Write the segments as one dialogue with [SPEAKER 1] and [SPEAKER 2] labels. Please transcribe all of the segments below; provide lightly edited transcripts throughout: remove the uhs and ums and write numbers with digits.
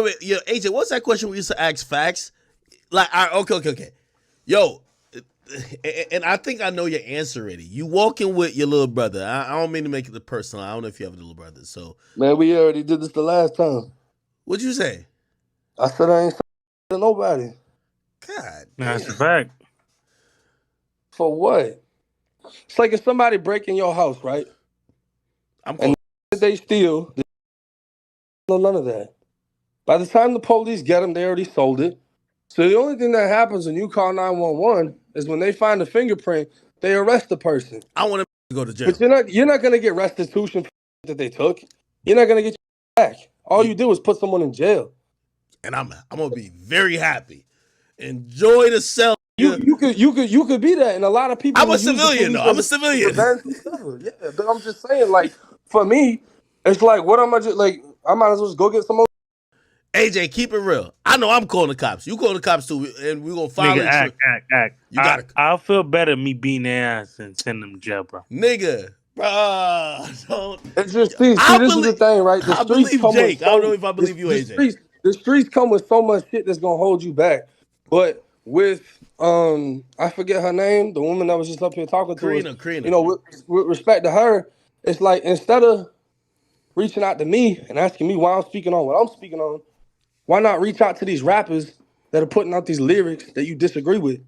[SPEAKER 1] Wait, yo, AJ, what's that question we used to ask facts? Like, okay. Yo, and I think I know your answer already. You walking with your little brother. I don't mean to make it personal. I don't know if you have a little brother. So,
[SPEAKER 2] Man, we already did this the last time.
[SPEAKER 1] what'd you say?
[SPEAKER 2] I said I ain't to nobody.
[SPEAKER 1] God,
[SPEAKER 3] That's a fact.
[SPEAKER 2] For what? It's like if somebody break in your house, right? And they steal, none of that. By the time the police get them, they already sold it. So the only thing that happens when you call 911 is when they find a fingerprint, they arrest the person.
[SPEAKER 1] I want to go to jail.
[SPEAKER 2] But you're not gonna get restitution for that they took. You're not gonna get your back. All you do is put someone in jail.
[SPEAKER 1] And I'm gonna be very happy. Enjoy the cell.
[SPEAKER 2] You could be that, and a lot of people.
[SPEAKER 1] I'm a civilian, though. I'm a civilian.
[SPEAKER 2] Yeah, but I'm just saying, like, for me, it's like, what am I just like? I might as well just go get some more.
[SPEAKER 1] AJ, keep it real. I know I'm calling the cops. You call the cops too, and we're gonna file it.
[SPEAKER 3] Act.
[SPEAKER 1] You gotta.
[SPEAKER 3] I'll feel better me beating their ass and send them to jail, bro.
[SPEAKER 1] Nigga, bro, don't.
[SPEAKER 2] It's just this is the thing, right?
[SPEAKER 1] I believe Jake. I don't know if I believe you, AJ.
[SPEAKER 2] The streets come with so much shit that's gonna hold you back. But with I forget her name, the woman that was just up here talking to us.
[SPEAKER 1] Karina.
[SPEAKER 2] You know, with respect to her, it's like instead of reaching out to me and asking me why I'm speaking on what I'm speaking on, why not reach out to these rappers that are putting out these lyrics that you disagree with,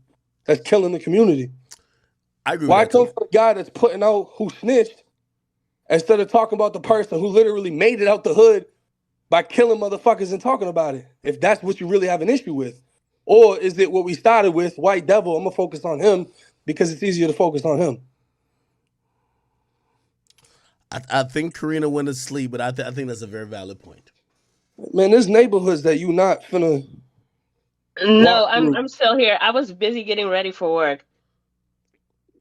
[SPEAKER 2] that's killing the community?
[SPEAKER 1] I agree.
[SPEAKER 2] Why come for the guy that's putting out who snitched instead of talking about the person who literally made it out the hood by killing motherfuckers and talking about it? If that's what you really have an issue with. Or is it what we started with, White Devil, I'm going to focus on him because it's easier to focus on him?
[SPEAKER 1] I think Karina went to sleep, but I think that's a very valid point.
[SPEAKER 2] Man, there's neighborhoods that you not finna...
[SPEAKER 4] No, I'm still here. I was busy getting ready for work.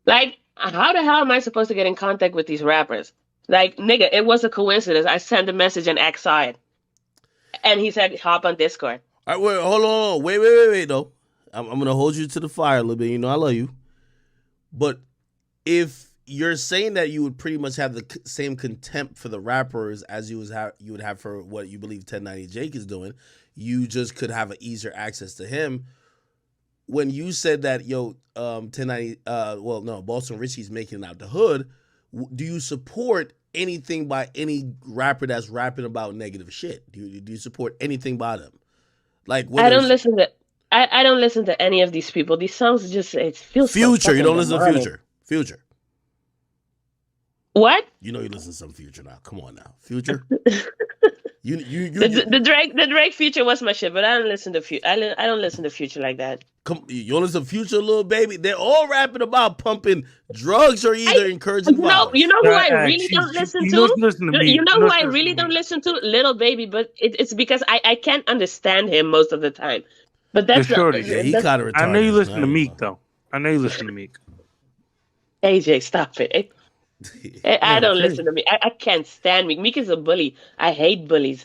[SPEAKER 4] Like, how the hell am I supposed to get in contact with these rappers? Like, nigga, it was a coincidence. I sent a message and X saw it. And he said, hop on Discord.
[SPEAKER 1] All right, wait, hold on. Wait, though. I'm going to hold you to the fire a little bit. You know I love you. But if you're saying that you would pretty much have the same contempt for the rappers as you would have for what you believe 1090 Jake is doing, you just could have an easier access to him. When you said that, 1090, Boston Richie's making it out the hood, do you support anything by any rapper that's rapping about negative shit? Do you support anything by them? Like,
[SPEAKER 4] I don't listen to any of these people. These songs just, it feels
[SPEAKER 1] Future.
[SPEAKER 4] So
[SPEAKER 1] you don't listen to Future.
[SPEAKER 4] What?
[SPEAKER 1] You know you listen to some Future now. Come on now, Future.
[SPEAKER 4] The Drake Future was my shit, but I don't listen to Future. I don't listen to Future like that.
[SPEAKER 1] Come, you don't listen to Future, little baby. They're all rapping about pumping drugs or either encouraging violence.
[SPEAKER 4] You know who I really don't listen to? You know who I really don't listen to? Little Baby, but it's because I can't understand him most of the time. But that's
[SPEAKER 1] he kind of retarded.
[SPEAKER 3] I know you listen to Meek though. I know you listen to Meek.
[SPEAKER 4] AJ, stop it. I don't listen to Meek. I can't stand Meek. Meek is a bully. I hate bullies.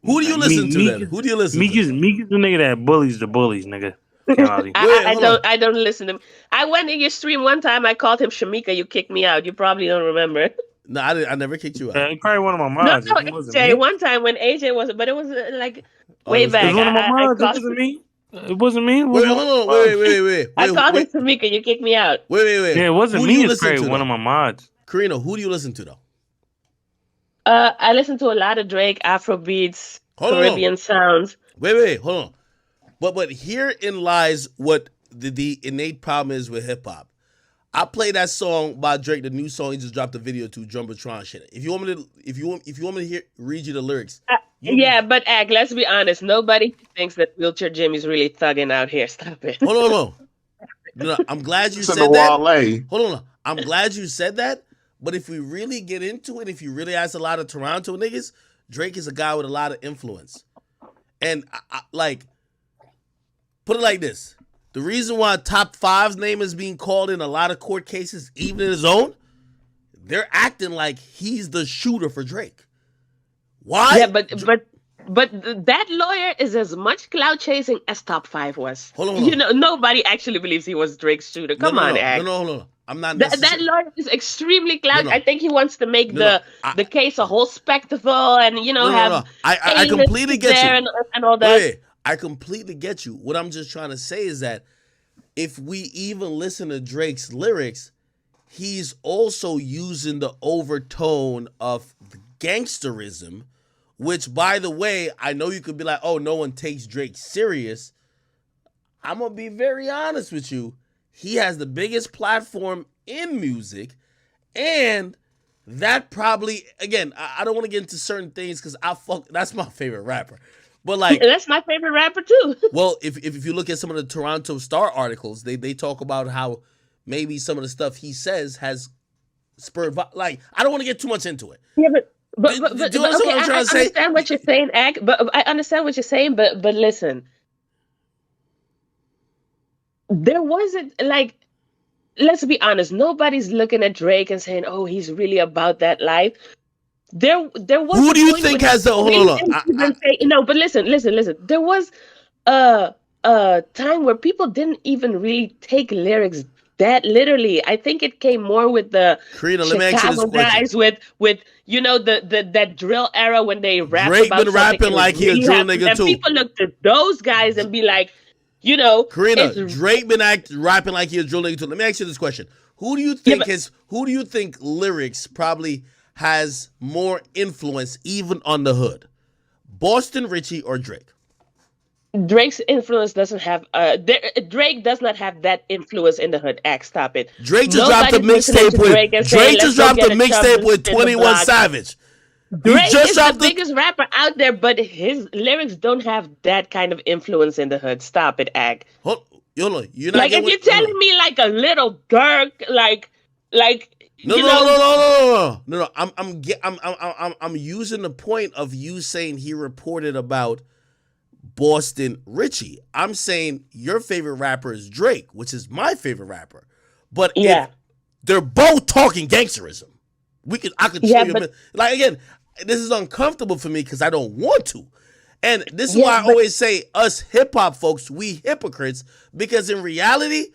[SPEAKER 1] Who do you listen to then? Who do you listen to?
[SPEAKER 3] Meek is the nigga that bullies the bullies, nigga.
[SPEAKER 4] I don't listen to him. I went in your stream one time. I called him Shamika. You kicked me out. You probably don't remember.
[SPEAKER 1] No, I never kicked you out.
[SPEAKER 3] He probably one of my mods.
[SPEAKER 4] No, AJ. One time when AJ was, but it was like way back.
[SPEAKER 3] It was one of my mods. It wasn't me. It wasn't me.
[SPEAKER 1] Wait, hold on. Wait.
[SPEAKER 4] I called him Shamika. You kicked me out.
[SPEAKER 1] Wait.
[SPEAKER 3] Yeah, it wasn't me. It's probably one of my mods.
[SPEAKER 1] Karina, who do you listen to though?
[SPEAKER 4] I listen to a lot of Drake, Afro beats, Caribbean sounds.
[SPEAKER 1] Wait, hold on. But herein lies what the innate problem is with hip hop. I play that song by Drake, the new song he just dropped a video to, Jumbotron shit. If you want me to read you the lyrics.
[SPEAKER 4] But let's be honest. Nobody thinks that Wheelchair Jimmy's really thugging out here. Stop it.
[SPEAKER 1] Hold on. No, I'm glad you said that. Hold on. I'm glad you said that. But if we really get into it, if you really ask a lot of Toronto niggas, Drake is a guy with a lot of influence. And I put it like this. The reason why Top 5's name is being called in a lot of court cases, even in his own, they're acting like he's the shooter for Drake. Why?
[SPEAKER 4] Yeah, but that lawyer is as much clout chasing as Top 5 was.
[SPEAKER 1] Hold on.
[SPEAKER 4] You know, nobody actually believes he was Drake's shooter. Come on, Ag.
[SPEAKER 1] No. I'm not
[SPEAKER 4] That
[SPEAKER 1] necessarily.
[SPEAKER 4] lawyer is extremely clout.
[SPEAKER 1] No.
[SPEAKER 4] I think he wants to make the case a whole spectacle, and have
[SPEAKER 1] I completely get
[SPEAKER 4] there
[SPEAKER 1] you
[SPEAKER 4] and all that.
[SPEAKER 1] Wait, I completely get you. What I'm just trying to say is that if we even listen to Drake's lyrics, he's also using the overtone of gangsterism, which, by the way, I know you could be like, oh, no one takes Drake serious. I'm going to be very honest with you. He has the biggest platform in music, and that probably, again, I don't want to get into certain things because that's my favorite rapper. But like,
[SPEAKER 4] that's my favorite rapper too.
[SPEAKER 1] Well, if you look at some of the Toronto Star articles, they talk about how maybe some of the stuff he says has spurred, like, I don't want to get too much into it.
[SPEAKER 4] Yeah, but
[SPEAKER 1] do you understand what I'm trying to say?
[SPEAKER 4] I understand what you're saying, but I understand what you're saying, but listen. There wasn't, like, let's be honest, nobody's looking at Drake and saying, oh, he's really about that life. There was.
[SPEAKER 1] Who do you think has the hold on?
[SPEAKER 4] No, but listen. There was a time where people didn't even really take lyrics that literally. I think it came more with the Chicago guys with that drill era when they rap
[SPEAKER 1] Drake
[SPEAKER 4] about
[SPEAKER 1] been rapping like he a drill nigga too.
[SPEAKER 4] People looked at those guys and be like,
[SPEAKER 1] Karina, Drake been rapping like he a drill nigga too. Let me ask you this question: Who do you think lyrics probably has more influence even on the hood? Boston Richie or Drake?
[SPEAKER 4] Drake's influence doesn't have Drake does not have that influence in the hood. Stop it.
[SPEAKER 1] Drake just dropped a mixtape with 21 Savage.
[SPEAKER 4] Drake is the biggest rapper out there, but his lyrics don't have that kind of influence in the hood. Stop it, Ag.
[SPEAKER 1] You're not
[SPEAKER 4] like, if you're telling me like a little Dirk, like
[SPEAKER 1] No. I'm using the point of you saying he reported about Boston Richie. I'm saying your favorite rapper is Drake, which is my favorite rapper. But if they're both talking gangsterism, I could show you. Like, again, this is uncomfortable for me because I don't want to. And this is why I always say us hip hop folks, we hypocrites, because in reality,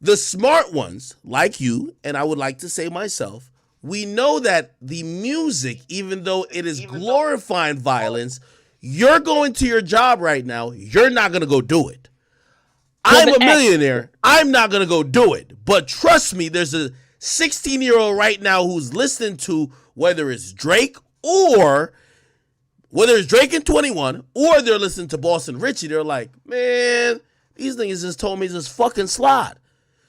[SPEAKER 1] the smart ones like you, and I would like to say myself, we know that the music, even though it is glorifying violence, you're going to your job right now, you're not going to go do it. I'm a millionaire. I'm not going to go do it. But trust me, there's a 16-year-old right now who's listening to whether it's Drake or whether it's Drake and 21 or they're listening to Boston Richie. They're like, man, these niggas just told me just fucking slide.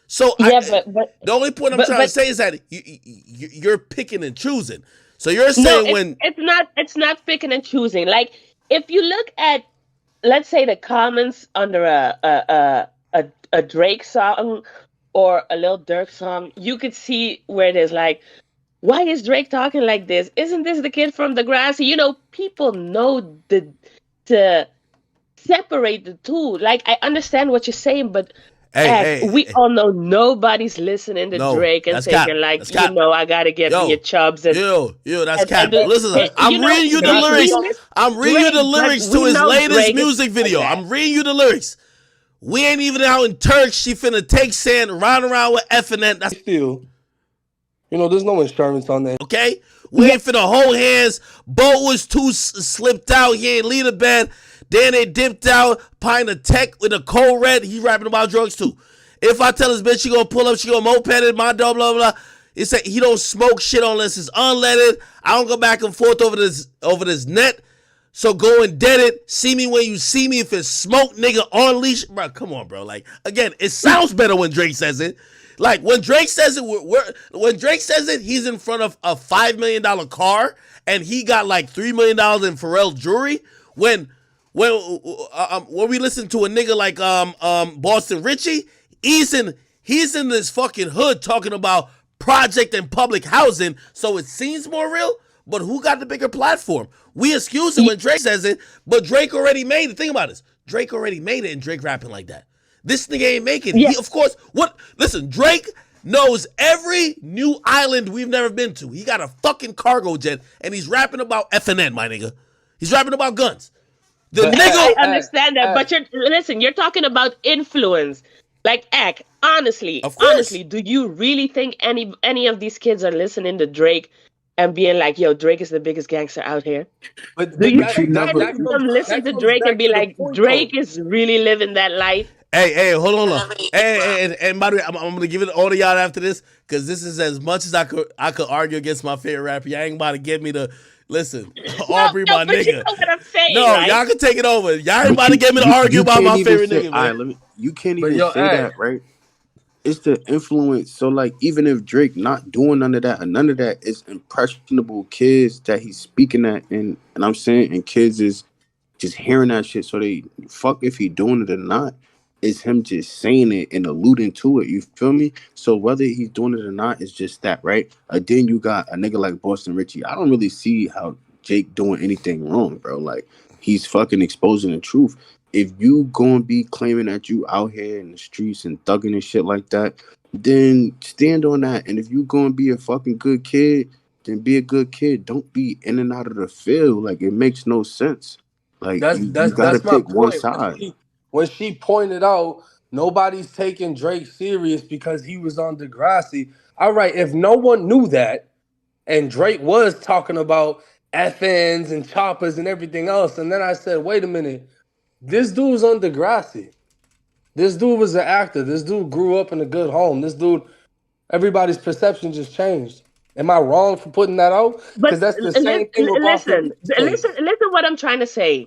[SPEAKER 1] So the only point I'm trying to say is that you're picking and choosing. So you're saying
[SPEAKER 4] it's not picking and choosing. Like, if you look at, let's say, the comments under a Drake song or a Lil Durk song, you could see where there's like, why is Drake talking like this? Isn't this the kid from Degrassi? People know to separate the two. Like, I understand what you're saying, but we all know nobody's listening to Drake and thinking I gotta get me a Chubbs. And,
[SPEAKER 1] that's cap. Listen, I'm reading you the lyrics. I'm reading you the lyrics to his latest music video. I'm reading you the lyrics. We ain't even out in Turks. She finna take sand, run around with FNN. That's
[SPEAKER 2] still, there's no insurance on that.
[SPEAKER 1] Okay, we ain't finna hold hands. Boat was too slipped out. He ain't lead a bed. Then they dipped out, pint of tech with a cold red. He rapping about drugs too. If I tell his bitch she gonna pull up, she gonna moped it, my dog, blah, blah, blah. He said he don't smoke shit unless it's unleaded. I don't go back and forth over this net. So go and dead it. See me when you see me. If it's smoke, nigga, on leash. Bro, come on, bro. Like, again, it sounds better when Drake says it. Like, when Drake says it, he's in front of a $5 million car and he got like $3 million in Pharrell jewelry. When we listen to a nigga like Boston Richie, he's in this fucking hood talking about project and public housing, so it seems more real. But who got the bigger platform? We excuse it when Drake says it, but Drake already made it. Think about this. Drake already made it, and Drake rapping like that. This nigga ain't making it. Of course, listen, Drake knows every new island we've never been to. He got a fucking cargo jet, and he's rapping about FNN, my nigga. He's rapping about guns. I
[SPEAKER 4] understand that, but you're talking about influence. Like, honestly, do you really think any of these kids are listening to Drake and being like, "Yo, Drake is the biggest gangster out here"?
[SPEAKER 2] But
[SPEAKER 4] Do you
[SPEAKER 2] that
[SPEAKER 4] think
[SPEAKER 2] that
[SPEAKER 4] any
[SPEAKER 2] that
[SPEAKER 4] of
[SPEAKER 2] comes
[SPEAKER 4] them listen
[SPEAKER 2] that
[SPEAKER 4] to
[SPEAKER 2] comes
[SPEAKER 4] Drake and
[SPEAKER 2] back
[SPEAKER 4] be
[SPEAKER 2] to the
[SPEAKER 4] like,
[SPEAKER 2] point
[SPEAKER 4] "Drake
[SPEAKER 2] though.
[SPEAKER 4] is really living that life"?
[SPEAKER 1] Hey, hold on. Hey, and by the way, I'm gonna give it all to y'all after this because this is as much as I could argue against my favorite rapper. Y'all ain't about to get me to listen. Aubrey,
[SPEAKER 4] No,
[SPEAKER 1] my
[SPEAKER 4] but you
[SPEAKER 1] nigga.
[SPEAKER 4] know what I'm saying,
[SPEAKER 1] No,
[SPEAKER 4] right?
[SPEAKER 1] y'all can take it over. Y'all ain't
[SPEAKER 5] But
[SPEAKER 1] about to get me to argue
[SPEAKER 5] you
[SPEAKER 1] about
[SPEAKER 5] can't
[SPEAKER 1] my
[SPEAKER 5] even
[SPEAKER 1] favorite
[SPEAKER 5] say,
[SPEAKER 1] nigga,
[SPEAKER 5] all right,
[SPEAKER 1] man.
[SPEAKER 5] you can't
[SPEAKER 2] But
[SPEAKER 5] even
[SPEAKER 2] yo,
[SPEAKER 5] say that, right? It's the influence. So like, even if Drake not doing none of that, and none of that is impressionable kids that he's speaking at, and I'm saying, and kids is just hearing that shit. So they fuck if he doing it or not. It's him just saying it and alluding to it. You feel me? So whether he's doing it or not, it's just that, right? Then you got a nigga like Boston Richie. I don't really see how Jake doing anything wrong, bro. Like, he's fucking exposing the truth. If you gonna be claiming that you out here in the streets and thugging and shit like that, then stand on that. And if you gonna be a fucking good kid, then be a good kid. Don't be in and out of the field. Like, it makes no sense. Like, you gotta
[SPEAKER 2] That's my
[SPEAKER 5] pick one
[SPEAKER 2] point.
[SPEAKER 5] side.
[SPEAKER 2] When she pointed out nobody's taking Drake serious because he was on Degrassi. All right, if no one knew that, and Drake was talking about FNs and choppers and everything else, and then I said, wait a minute, this dude's on Degrassi. This dude was an actor. This dude grew up in a good home. This dude, everybody's perception just changed. Am I wrong for putting that out?
[SPEAKER 4] But
[SPEAKER 2] Because that's the same thing with Boston Richie's case.
[SPEAKER 4] listen. What I'm trying to say.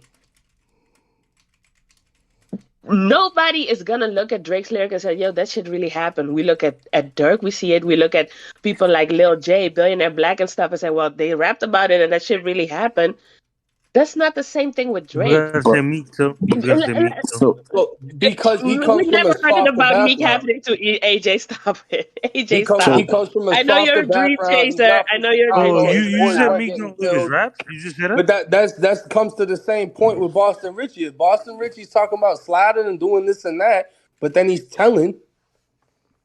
[SPEAKER 4] Nobody is gonna look at Drake's lyric and say, "Yo, that shit really happened." We look at Dirk, we see it. We look at people like Lil J, Billionaire Black, and stuff, and say, "Well, they rapped about it, and that shit really happened." That's not the same thing with
[SPEAKER 3] You
[SPEAKER 4] Drake.
[SPEAKER 3] gotta say
[SPEAKER 5] But
[SPEAKER 3] me too. You gotta say me too.
[SPEAKER 5] so
[SPEAKER 2] Well, because he
[SPEAKER 4] We
[SPEAKER 2] comes from
[SPEAKER 4] never
[SPEAKER 2] a
[SPEAKER 4] heard it
[SPEAKER 2] softer
[SPEAKER 4] about Meek
[SPEAKER 2] background.
[SPEAKER 4] happening to AJ. Stop it, AJ.
[SPEAKER 2] He
[SPEAKER 4] Stop.
[SPEAKER 5] so
[SPEAKER 2] comes from a
[SPEAKER 4] I know you're
[SPEAKER 2] softer
[SPEAKER 4] a dream
[SPEAKER 2] background. He's
[SPEAKER 4] chaser.
[SPEAKER 2] not
[SPEAKER 4] I
[SPEAKER 2] from
[SPEAKER 4] know you're a dream
[SPEAKER 3] Oh,
[SPEAKER 2] Chicago.
[SPEAKER 3] you
[SPEAKER 2] His
[SPEAKER 4] chaser.
[SPEAKER 3] you
[SPEAKER 2] boys
[SPEAKER 3] said
[SPEAKER 4] Stop.
[SPEAKER 2] weren't
[SPEAKER 3] me
[SPEAKER 2] getting
[SPEAKER 3] don't look his
[SPEAKER 2] killed.
[SPEAKER 3] raps? You just said that?
[SPEAKER 2] But that comes to the same point with Boston Richie. If Boston Richie's talking about sliding and doing this and that, but then he's telling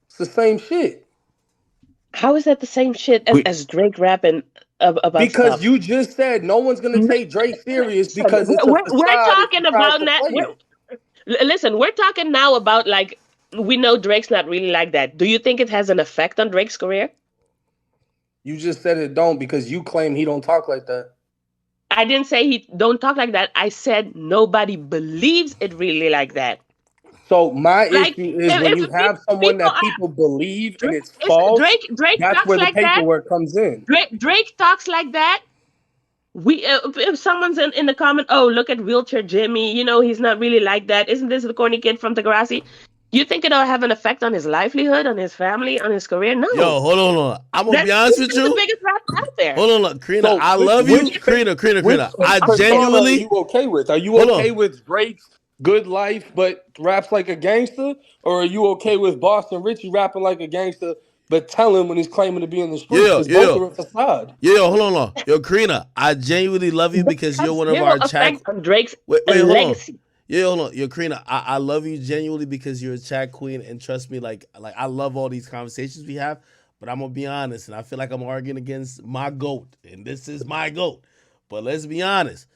[SPEAKER 2] it's the same shit.
[SPEAKER 4] How is that the same shit
[SPEAKER 5] wait,
[SPEAKER 4] as Drake rapping about
[SPEAKER 2] Because
[SPEAKER 4] stuff?
[SPEAKER 2] you just said no one's gonna take Drake serious
[SPEAKER 4] Listen,
[SPEAKER 2] because it's a
[SPEAKER 4] we're
[SPEAKER 2] facade if he
[SPEAKER 4] talking
[SPEAKER 2] tries
[SPEAKER 4] about
[SPEAKER 2] to
[SPEAKER 4] that.
[SPEAKER 2] play it.
[SPEAKER 4] Listen, we're talking now about like we know Drake's not really like that. Do you think it has an effect on Drake's career?
[SPEAKER 2] You just said it don't because you claim he don't talk like that.
[SPEAKER 4] I didn't say he don't talk like that. I said nobody believes it really like that.
[SPEAKER 2] So my
[SPEAKER 4] Like
[SPEAKER 2] issue is when you have someone
[SPEAKER 4] people
[SPEAKER 2] that
[SPEAKER 4] are
[SPEAKER 2] people believe and
[SPEAKER 4] Drake,
[SPEAKER 2] it's false,
[SPEAKER 4] Drake
[SPEAKER 2] that's
[SPEAKER 4] talks
[SPEAKER 2] where the
[SPEAKER 4] like that.
[SPEAKER 2] paperwork comes in.
[SPEAKER 4] Drake talks like that. We if someone's in the comment, oh look at wheelchair Jimmy, you know he's not really like that. Isn't this the corny kid from Degrassi? You think it'll have an effect on his livelihood, on his family, on his career? No.
[SPEAKER 1] Yo, hold on. I'm gonna be honest
[SPEAKER 4] He's
[SPEAKER 1] with
[SPEAKER 4] still the
[SPEAKER 1] you.
[SPEAKER 4] biggest rapper out there.
[SPEAKER 1] Hold on, look, Karina.
[SPEAKER 2] So
[SPEAKER 1] I love you,
[SPEAKER 2] which
[SPEAKER 1] Karina. I
[SPEAKER 2] persona are you
[SPEAKER 1] genuinely
[SPEAKER 2] okay with? Are you
[SPEAKER 1] hold
[SPEAKER 2] okay
[SPEAKER 1] on.
[SPEAKER 2] with Drake's good life but raps like a gangster? Or are you okay with Boston Richie rapping like a gangster but telling when he's claiming to be in the streets?
[SPEAKER 1] Yeah,
[SPEAKER 2] Because both
[SPEAKER 1] yeah.
[SPEAKER 2] are a facade.
[SPEAKER 1] Yo, hold on. Yo, Karina, I genuinely love you
[SPEAKER 4] That
[SPEAKER 1] because you're
[SPEAKER 4] has
[SPEAKER 1] one of
[SPEAKER 4] zero
[SPEAKER 1] our chat.
[SPEAKER 4] effect on Drake's
[SPEAKER 1] Wait, hold on.
[SPEAKER 4] legacy.
[SPEAKER 1] Yeah, hold on. Yo, Karina, I love you genuinely because you're a chat queen, and trust me, like I love all these conversations we have. But I'm gonna be honest, and I feel like I'm arguing against my goat, and this is my goat. But let's be honest.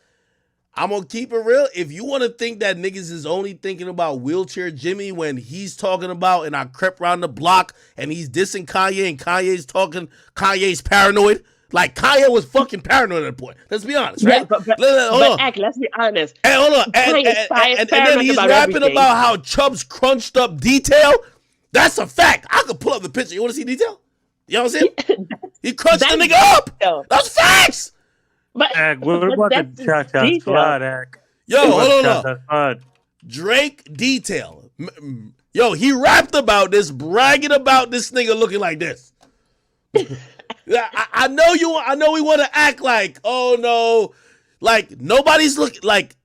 [SPEAKER 1] I'm gonna keep it real. If you want to think that niggas is only thinking about wheelchair Jimmy when he's talking about and I crept around the block and he's dissing Kanye and Kanye's paranoid. Like Kanye was fucking paranoid at that point. Let's be honest,
[SPEAKER 4] Yeah,
[SPEAKER 1] right? Hold on.
[SPEAKER 4] let's be honest.
[SPEAKER 1] Hey, hold on. And then
[SPEAKER 4] Paranoid
[SPEAKER 1] he's
[SPEAKER 4] about
[SPEAKER 1] rapping
[SPEAKER 4] everything.
[SPEAKER 1] about how Chubb's crunched up detail. That's a fact. I could pull up the picture. You want to see detail? You know what I'm saying? He crunched the nigga up.
[SPEAKER 4] Detail.
[SPEAKER 1] That's facts.
[SPEAKER 3] What about the cha-cha slide, Ak?
[SPEAKER 1] Yo, hold
[SPEAKER 3] on.
[SPEAKER 1] Drake detail. Yo, he rapped about this, bragging about this nigga looking like this. I know we want to act like, oh no, like nobody's looking like.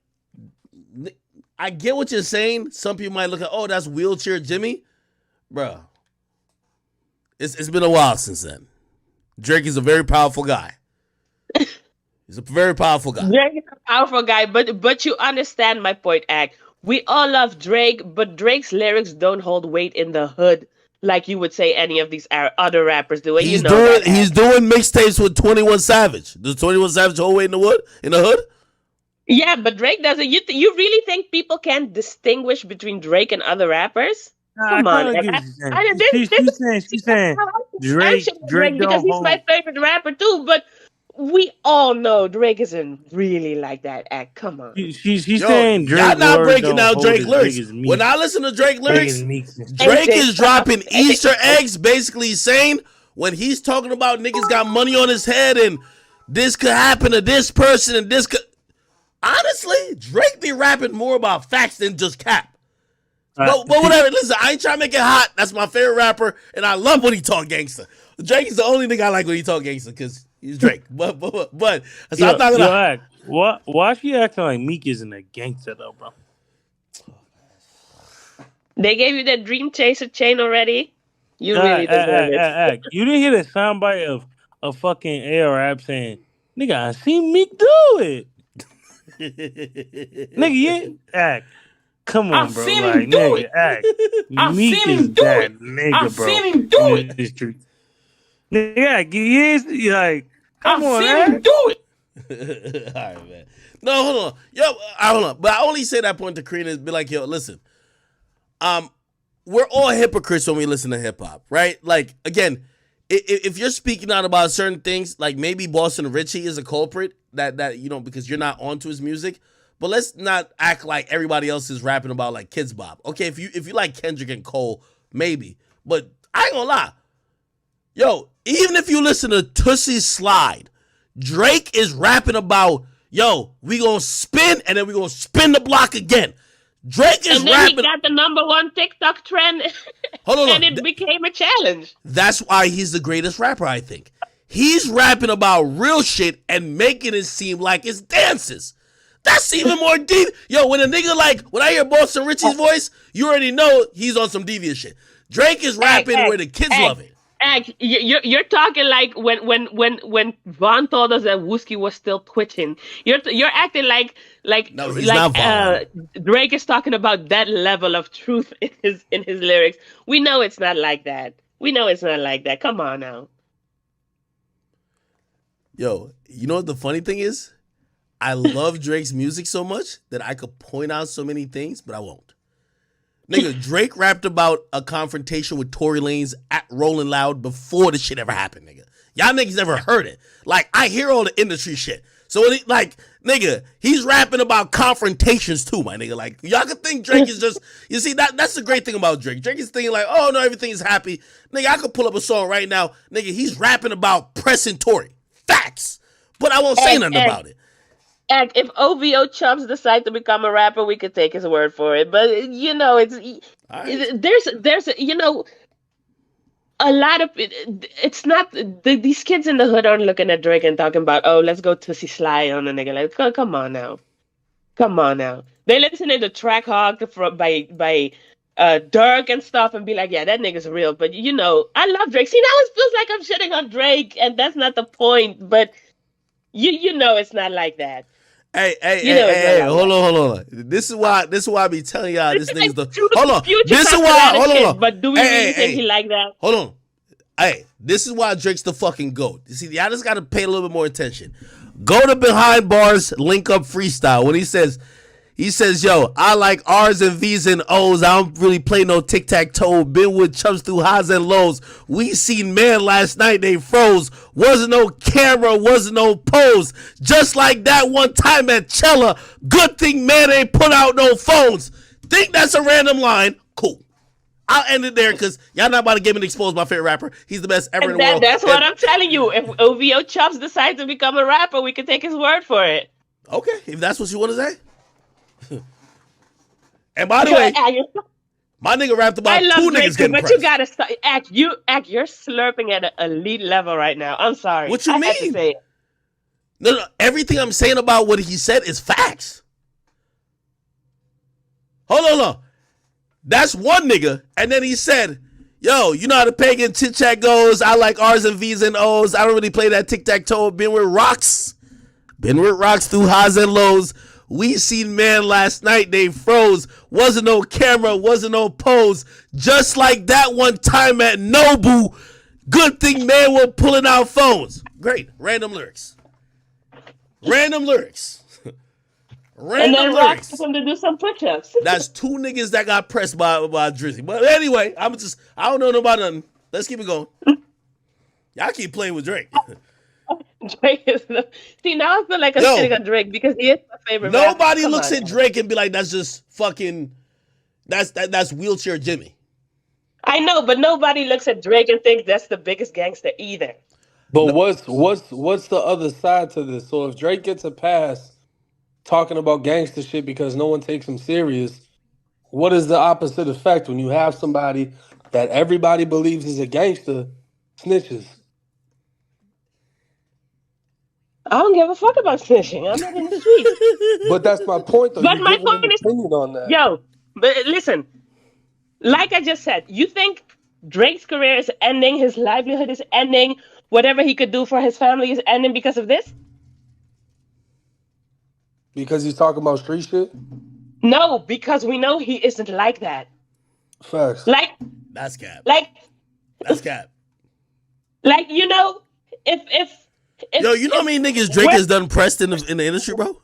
[SPEAKER 1] I get what you're saying. Some people might look at, oh, that's wheelchair Jimmy, bro. It's been a while since then. Drake is a very powerful guy. He's a very powerful guy.
[SPEAKER 4] Drake is a powerful guy, but you understand my point, Ak. We all love Drake, but Drake's lyrics don't hold weight in the hood like you would say any of these other rappers do.
[SPEAKER 1] He's doing mixtapes with 21 Savage. Does 21 Savage hold weight in the hood?
[SPEAKER 4] Yeah, but Drake doesn't. You really think people can distinguish between Drake and other rappers?
[SPEAKER 3] I
[SPEAKER 4] Come
[SPEAKER 3] kind
[SPEAKER 4] on.
[SPEAKER 3] of get what she's saying. She's
[SPEAKER 4] I'm
[SPEAKER 3] saying Drake
[SPEAKER 4] because
[SPEAKER 3] don't
[SPEAKER 4] he's my
[SPEAKER 3] hold.
[SPEAKER 4] favorite rapper too. But we all know Drake isn't really like that. Act. Come on.
[SPEAKER 3] She's
[SPEAKER 1] Yo,
[SPEAKER 3] saying
[SPEAKER 1] y'all
[SPEAKER 3] Drake
[SPEAKER 1] not
[SPEAKER 3] word
[SPEAKER 1] breaking
[SPEAKER 3] don't
[SPEAKER 1] down
[SPEAKER 3] hold
[SPEAKER 1] Drake
[SPEAKER 3] as big
[SPEAKER 1] lyrics.
[SPEAKER 3] as
[SPEAKER 1] When
[SPEAKER 3] Meek.
[SPEAKER 1] I listen to Drake
[SPEAKER 3] Big as
[SPEAKER 1] lyrics,
[SPEAKER 3] Meek.
[SPEAKER 1] Drake
[SPEAKER 4] AJ,
[SPEAKER 1] is
[SPEAKER 4] stop.
[SPEAKER 1] dropping Easter eggs, basically saying when he's talking about niggas got money on his head and this could happen to this person and this could. Honestly, Drake be rapping more about facts than just cap. But whatever. Listen, I ain't trying to make it hot. That's my favorite rapper, and I love when he talk gangster. Drake is the only nigga I like when he talk gangster because he's Drake. But so I'm not gonna.
[SPEAKER 3] Act. Why she acting like Meek isn't a gangster though, bro?
[SPEAKER 4] They gave you that Dream Chaser chain already. You really deserve it.
[SPEAKER 3] Act. You didn't hear the soundbite of fucking A-Rap saying, "Nigga, I seen Meek do it." Nigga, you act. Come on, bro.
[SPEAKER 2] seen
[SPEAKER 3] Like,
[SPEAKER 2] him do
[SPEAKER 3] nigga,
[SPEAKER 2] it.
[SPEAKER 3] act.
[SPEAKER 2] I've
[SPEAKER 3] Meek
[SPEAKER 2] seen
[SPEAKER 3] is
[SPEAKER 2] him do
[SPEAKER 3] that
[SPEAKER 2] it.
[SPEAKER 3] nigga,
[SPEAKER 2] I've
[SPEAKER 3] bro.
[SPEAKER 2] seen him do
[SPEAKER 3] in
[SPEAKER 2] it.
[SPEAKER 3] the street. Nigga, he is like, come
[SPEAKER 2] I've
[SPEAKER 3] on,
[SPEAKER 2] seen him
[SPEAKER 3] act.
[SPEAKER 2] do it.
[SPEAKER 1] All right, man. No, hold on. Yo, hold on. But I only say that point to Karina is be like, yo, listen. We're all hypocrites when we listen to hip hop, right? Like, again, if you're speaking out about certain things, like maybe Boston Richie is a culprit that you know because you're not onto his music. But let's not act like everybody else is rapping about like Kids Bop. Okay, if you like Kendrick and Cole, maybe. But I ain't gonna lie. Yo, even if you listen to Tootsie Slide, Drake is rapping about, yo, we gonna spin and then we gonna spin the block again. Drake is
[SPEAKER 4] And then
[SPEAKER 1] rapping.
[SPEAKER 4] he got the #1 TikTok trend,
[SPEAKER 1] Hold on,
[SPEAKER 4] and it became a challenge.
[SPEAKER 1] That's why he's the greatest rapper, I think. He's rapping about real shit and making it seem like it's dances. That's even more deep. Yo, when a nigga like, when I hear Boston Richie's voice, you already know he's on some devious shit. Drake is rapping where the kids love it.
[SPEAKER 4] You're talking like when Von told us that Wooski was still twitching. You're acting like
[SPEAKER 1] No, he's not Von.
[SPEAKER 4] Drake is talking about that level of truth in his lyrics. We know it's not like that. Come on now.
[SPEAKER 1] Yo, you know what the funny thing is? I love Drake's music so much that I could point out so many things, but I won't. Nigga, Drake rapped about a confrontation with Tory Lanez at Rolling Loud before the shit ever happened, nigga. Y'all niggas never heard it. Like, I hear all the industry shit. So, when nigga, he's rapping about confrontations too, my nigga. Like, y'all could think Drake is just, you see, that's the great thing about Drake. Drake is thinking like, oh, no, everything is happy. Nigga, I could pull up a song right now. Nigga, he's rapping about pressing Tory. Facts. But I won't say nothing about it.
[SPEAKER 4] If OVO chumps decide to become a rapper, we could take his word for it. But you know, there's you know, a lot of it's not these kids in the hood aren't looking at Drake and talking about, oh, let's go Tootsie Slide on a nigga. Like, come on now. They listen to the Track Hog by Dirk and stuff and be like, yeah, that nigga's real. But you know, I love Drake. See, now it feels like I'm shitting on Drake, and that's not the point. But you know, it's not like that.
[SPEAKER 1] Hey, hold on. This is why I be telling y'all this nigga's the hold on. This is why hold on.
[SPEAKER 4] But do we really think he like that?
[SPEAKER 1] Hold on. Hey, this is why Drake's the fucking GOAT. You see, y'all just gotta pay a little bit more attention. Go to Behind Bars Link Up Freestyle when he says, yo, I like R's and V's and O's. I don't really play no tic-tac-toe. Been with chumps through highs and lows. We seen man last night, they froze. Wasn't no camera, wasn't no pose. Just like that one time at Cella. Good thing man ain't put out no phones. Think that's a random line? Cool. I'll end it there because y'all not about to get me exposed my favorite rapper. He's the best ever in the world.
[SPEAKER 4] That's what I'm telling you. If OVO Chumps decide to become a rapper, we can take his word for it.
[SPEAKER 1] Okay, if that's what you want to say. And by the way, my nigga rapped about two niggas getting pressed.
[SPEAKER 4] But you gotta stop. You're slurping at an elite level right now. I'm sorry.
[SPEAKER 1] What you mean?
[SPEAKER 4] I had to say it.
[SPEAKER 1] No. Everything I'm saying about what he said is facts. Hold on. That's one nigga. And then he said, yo, you know how the pagan tit-chat goes. I like R's and V's and O's. I don't really play that tic-tac-toe. Been with rocks through highs and lows. We seen man last night, they froze. Wasn't no camera, wasn't no pose. Just like that one time at Nobu. Good thing man were pulling out phones. Great. Random lyrics.
[SPEAKER 4] And then
[SPEAKER 1] Random
[SPEAKER 4] Rock
[SPEAKER 1] lyrics.
[SPEAKER 4] told him to do some push-ups.
[SPEAKER 1] That's two niggas that got pressed by Drizzy. But anyway, I don't know about nothing. Let's keep it going. Y'all keep playing with Drake.
[SPEAKER 4] Drake is see, now I feel like I'm shitting on Drake because he is my favorite rapper.
[SPEAKER 1] Nobody
[SPEAKER 4] Come
[SPEAKER 1] looks
[SPEAKER 4] on,
[SPEAKER 1] at
[SPEAKER 4] man.
[SPEAKER 1] Drake and be like, that's just fucking that's wheelchair Jimmy.
[SPEAKER 4] I know, but nobody looks at Drake and thinks that's the biggest gangster either.
[SPEAKER 2] But
[SPEAKER 1] No.
[SPEAKER 2] what's the other side to this? So if Drake gets a pass talking about gangster shit because no one takes him serious, what is the opposite effect when you have somebody that everybody believes is a gangster snitches?
[SPEAKER 4] I don't give a fuck about snitching. I'm not in the streets.
[SPEAKER 2] But that's my point, though.
[SPEAKER 4] But
[SPEAKER 2] You're
[SPEAKER 4] my
[SPEAKER 2] giving an
[SPEAKER 4] point is,
[SPEAKER 2] opinion on that.
[SPEAKER 4] yo, but listen, like I just said, you think Drake's career is ending, his livelihood is ending, whatever he could do for his family is ending because of this?
[SPEAKER 2] Because he's talking about street shit?
[SPEAKER 4] No, because we know he isn't like that.
[SPEAKER 2] Facts.
[SPEAKER 4] Like,
[SPEAKER 1] That's cap.
[SPEAKER 4] like,
[SPEAKER 1] That's cap.
[SPEAKER 4] like, you know, if
[SPEAKER 1] Yo, you know how many niggas Drake has done pressed in the industry, bro?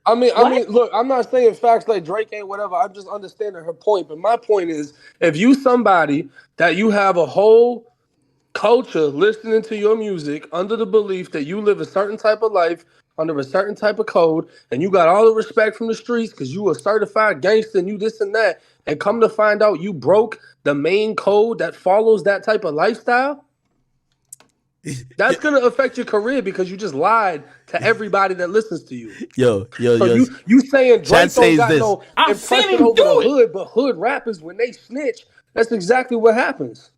[SPEAKER 2] I mean,
[SPEAKER 4] What?
[SPEAKER 2] look, I'm not saying facts like Drake ain't whatever. I'm just understanding her point. But my point is, if you somebody that you have a whole culture listening to your music under the belief that you live a certain type of life under a certain type of code, and you got all the respect from the streets because you a certified gangster and you this and that, and come to find out you broke the main code that follows that type of lifestyle, that's gonna affect your career because you just lied to everybody that listens to you.
[SPEAKER 1] Yo.
[SPEAKER 2] So you saying Drake
[SPEAKER 1] says
[SPEAKER 2] don't got
[SPEAKER 1] this.
[SPEAKER 2] no
[SPEAKER 4] I've seen
[SPEAKER 2] impression
[SPEAKER 4] him
[SPEAKER 2] over
[SPEAKER 4] do
[SPEAKER 2] the
[SPEAKER 4] it.
[SPEAKER 2] hood, but hood rappers when they snitch, that's exactly what happens.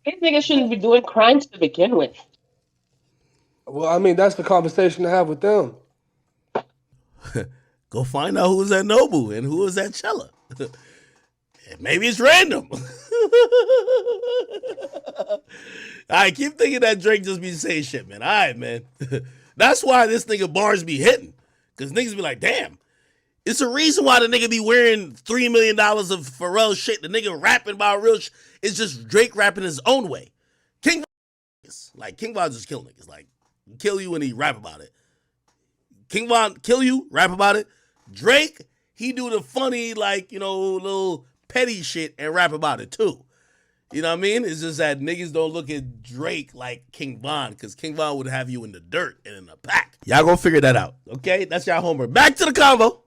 [SPEAKER 4] These niggas shouldn't be doing crimes to begin with.
[SPEAKER 2] Well, I mean, that's the conversation to have with them.
[SPEAKER 1] Go find out who was at Nobu and who was at Chella. Maybe it's random. I keep thinking that Drake just be saying shit, man. All right, man. That's why this nigga bars be hitting. Because niggas be like, damn. It's a reason why the nigga be wearing $3 million of Pharrell shit. The nigga rapping about real shit. It's just Drake rapping his own way. King Von just kill niggas. Like, kill you and he rap about it. King Von kill you, rap about it. Drake, he do the funny, like, you know, little petty shit and rap about it too. You know what I mean? It's just that niggas don't look at Drake like King Von, because King Von would have you in the dirt and in the pack. Y'all gonna figure that out, okay? That's y'all homework. Back to the convo.